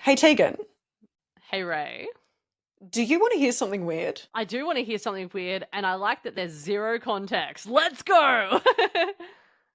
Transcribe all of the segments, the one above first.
Hey, Tegan, Hey Ray, do you want to hear something weird? I do want to hear something weird, and I like that there's zero context. Let's go!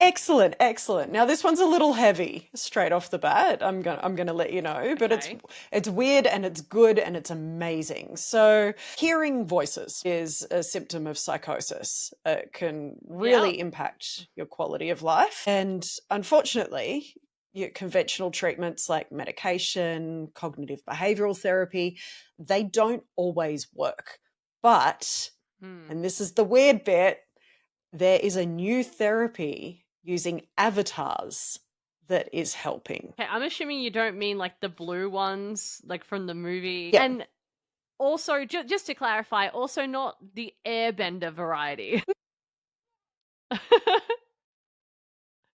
Excellent, excellent. Now this one's a little heavy straight off the bat. I'm gonna let you know, but it's Okay. it's weird and it's good and it's amazing. So hearing voices is a symptom of psychosis. It can Yep. really impact your quality of life, and unfortunately, your conventional treatments like medication, cognitive behavioral therapy, they don't always work. But, Hmm. and this is the weird bit, there is a new therapy using avatars that is helping. Okay, I'm assuming you don't mean like the blue ones, like from the movie. Yep. And also, just to clarify, also not the airbender variety.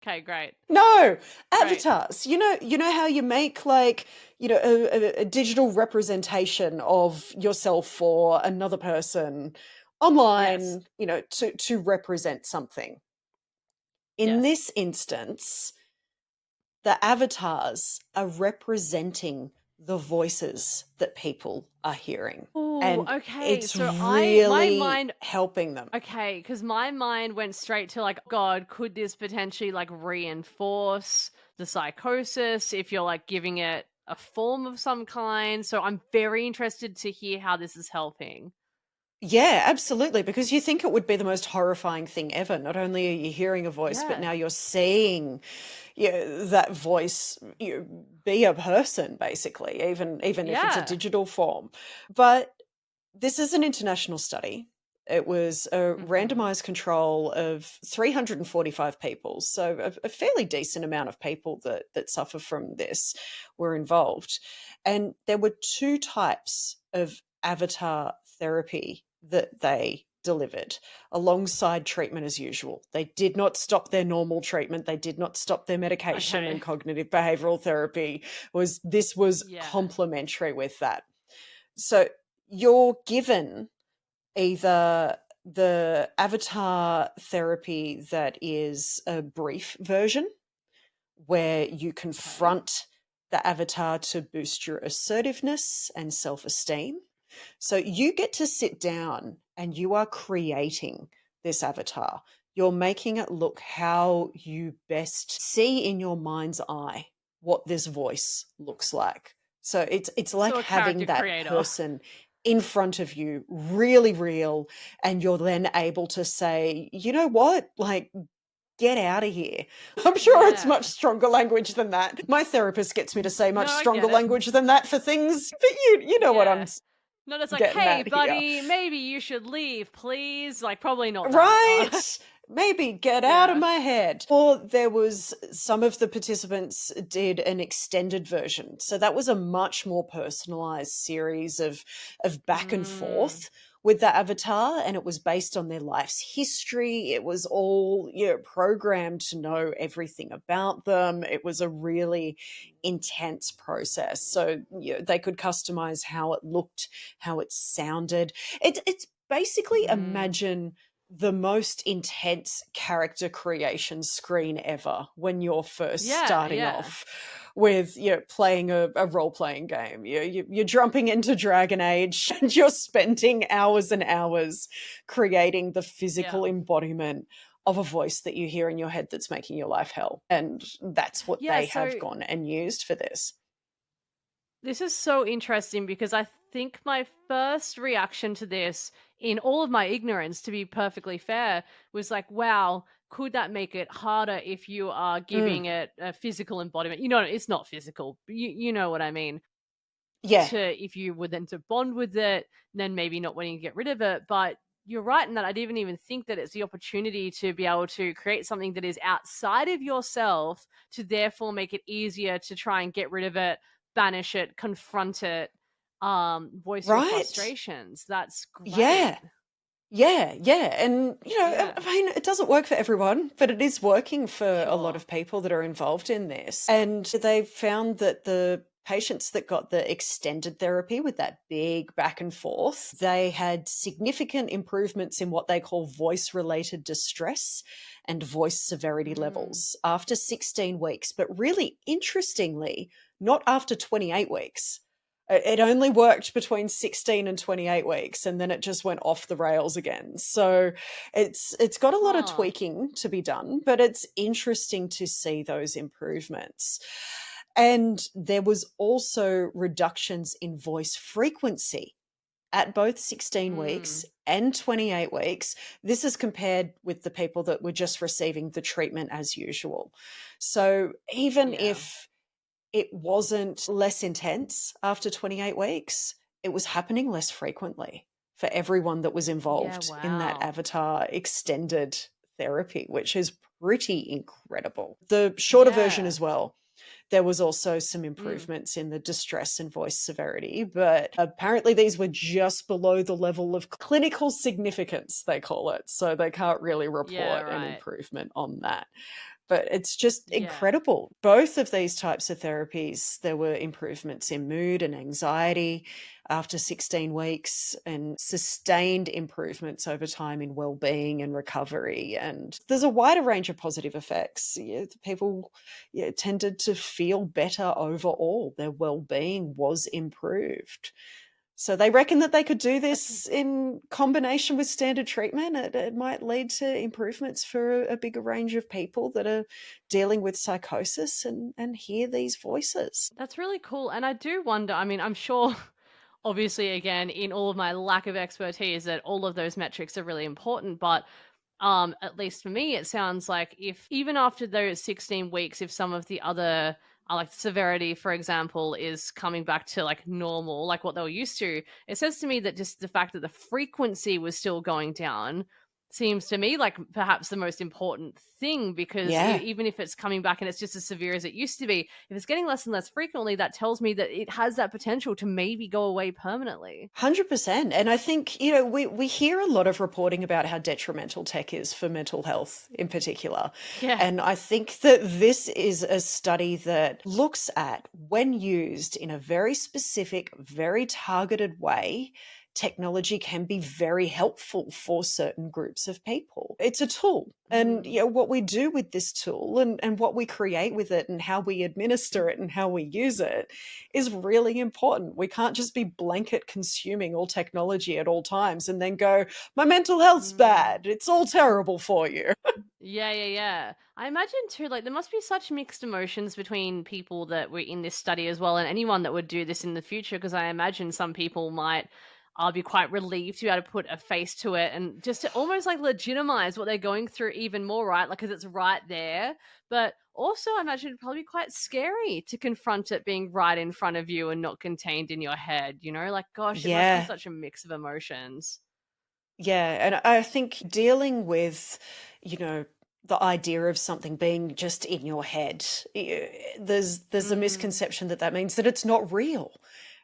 Okay, great. No, Great. avatars. You know how you make like, a digital representation of yourself or another person Yes. online, to represent something. In Yes. this instance, the avatars are representing the voices that people are hearing. Oh, And okay. it's So my really mind. helping them. Okay, because my mind went straight to like, God, could this potentially like reinforce the psychosis if you're like giving it a form of some kind? So I'm very interested to hear how this is helping. Yeah, absolutely. Because you think it would be the most horrifying thing ever. Not only are you hearing a voice, but Yeah. now you're seeing, that voice, be a person, basically, even if it's a Yeah. digital form. But this is an international study. It was a Hmm. randomized control of 345 people, so a fairly decent amount of people that suffer from this were involved. And there were two types of avatar therapy that they delivered alongside treatment as usual. They did not stop their normal treatment. They did not stop their medication and Okay. cognitive behavioral therapy. This was Yeah. complementary with that. So you're given either the avatar therapy that is a brief version where you Okay. confront the avatar to boost your assertiveness and self esteem. So you get to sit down and you are creating this avatar. You're making it look how you best see in your mind's eye what this voice looks like. So it's like So a having character that creator. person in front of you, really real, and you're then able to say, you know what, like, get out of here. I'm sure it's much Yeah. stronger language than that. My therapist gets me to say No, much I stronger get it. language than that for things, but you know what I'm Yeah. Not as like, getting hey, at here. buddy, maybe you should leave, please. Like, probably not that. Right? Maybe get out of Yeah. my head. Or there was some of the participants did an extended version. So that was a much more personalized series of back and Mm. forth with the avatar, and it was based on their life's history. It was all, programmed to know everything about them. It was a really intense process. So, they could customize how it looked, how it sounded. It's basically, Mm. imagine the most intense character creation screen ever when you're first Yeah, starting yeah. off with, playing a role-playing game. You're jumping into Dragon Age and you're spending hours and hours creating the Yeah. physical embodiment of a voice that you hear in your head that's making your life hell. And that's what Yeah, they have so gone and used for this. this is so interesting because I think my first reaction to this, in all of my ignorance, to be perfectly fair, was like, wow, could that make it harder if you are Mm, giving it a physical embodiment? You know, it's not physical, but you know what I mean. yeah, To if you were then to bond with it, then maybe not wanting to get rid of it. But you're right in that I didn't even think that it's the opportunity to be able to create something that is outside of yourself to therefore make it easier to try and get rid of it, banish it, confront it, voice your right. frustrations. That's Yeah. great. Yeah, yeah. And, I Yeah. mean, it doesn't work for everyone, but it is working for a lot Sure. of people that are involved in this. And they've found that the Patients that got the extended therapy with that big back and forth, they had significant improvements in what they call voice-related distress and voice severity Mm. levels after 16 weeks. But really interestingly, not after 28 weeks. It only worked between 16 and 28 weeks, and then it just went off the rails again. So it's got a lot of Huh. tweaking to be done, but it's interesting to see those improvements. And there was also reductions in voice frequency at both 16 weeks Mm. and 28 weeks. This is compared with the people that were just receiving the treatment as usual. So even Yeah. if it wasn't less intense after 28 weeks, it was happening less frequently for everyone that was Yeah, involved in that wow. Avatar extended therapy, which is pretty incredible. The shorter version Yeah. as well, there was also some Mm. improvements in the distress and voice severity, but apparently these were just below the level of clinical significance, they call it. So they can't really Yeah, report an right. improvement on that. But it's just Yeah. incredible. Both of these types of therapies, there were improvements in mood and anxiety after 16 weeks and sustained improvements over time in well-being and recovery. And there's a wider range of positive effects. Yeah, people tended to feel better overall. Their well-being was improved. So they reckon that they could do That's this in combination with standard treatment. It might lead to improvements for a bigger range of people that are dealing with psychosis and hear these voices. that's really cool. And I do wonder, I mean, I'm sure obviously again in all of my lack of expertise that all of those metrics are really important, but at least for me it sounds like if even after those 16 weeks if some of the other like severity for example is coming back to like normal like what they were used to, it says to me that just the fact that the frequency was still going down seems to me like perhaps the most important thing because Yeah. even if it's coming back and it's just as severe as it used to be, if it's getting less and less frequently that tells me that it has that potential to maybe go away permanently. 100%. And I think, we hear a lot of reporting about how detrimental tech is for mental health in particular. Yeah. And I think that this is a study that looks at when used in a very specific, very targeted way, technology can be very helpful for certain groups of people. It's a tool. And Mm. what we do with this tool and what we create with it and how we administer it and how we use it is really important. We can't just be blanket consuming all technology at all times and then go, my mental health's Mm. bad. It's all terrible for you. Yeah, yeah, yeah. I imagine too, like there must be such mixed emotions between people that were in this study as well, and anyone that would do this in the future. Because I imagine some people might be quite relieved to be able to put a face to it and just to almost like legitimize what they're going through even more, right? Like because it's right there. But also, I imagine it'd probably be quite scary to confront it being right in front of you and not contained in your head. You know, like gosh, it must be Yeah. such a mix of emotions. Yeah. And I think dealing with, you know, the idea of something being just in your head, there's a Mm, misconception that that means that it's not real.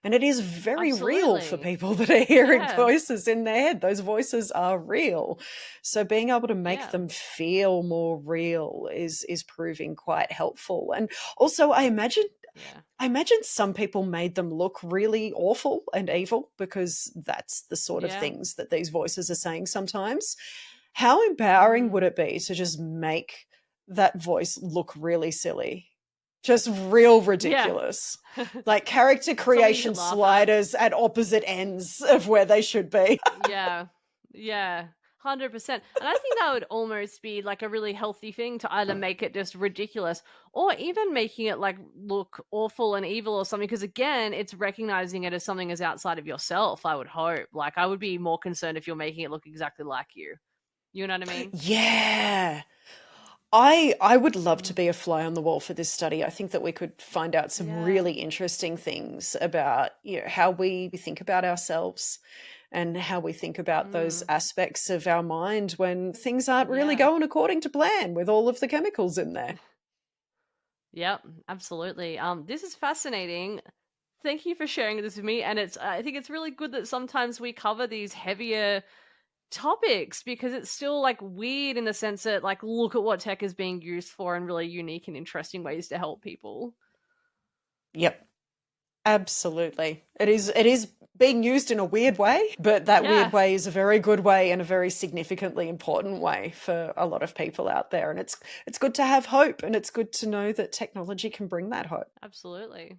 And it is very real for absolutely. people that are hearing Yeah. voices in their head. Those voices are real. So being able to make Yeah. them feel more real is proving quite helpful. And also Yeah. I imagine some people made them look really awful and evil because that's the sort of Yeah. things that these voices are saying sometimes. How empowering would Mm. it be to just make that voice look really silly? Just real Yeah. ridiculous. Like character Something you creation could laugh at. sliders at opposite ends of where they should be. Yeah. Yeah. 100%. And I think that would almost be like a really healthy thing to either make it just ridiculous or even making it like look awful and evil or something. Because again, it's recognizing it as something as outside of yourself, I would hope. Like, I would be more concerned if you're making it look exactly like you. You know what I mean? Yeah. I would love to Mm. be a fly on the wall for this study. I think that we could find out some Yeah. really interesting things about, how we think about ourselves and how we think about those Mm. aspects of our mind when things aren't really Yeah. going according to plan with all of the chemicals in there. Yep, absolutely. This is fascinating. Thank you for sharing this with me. And I think it's really good that sometimes we cover these heavier topics because it's still like weird in the sense that like look at what tech is being used for in really unique and interesting ways to help people. Yep. Absolutely. It is being used in a weird way, but that Yeah, weird way is a very good way and a very significantly important way for a lot of people out there. And it's good to have hope, and it's good to know that technology can bring that hope. absolutely.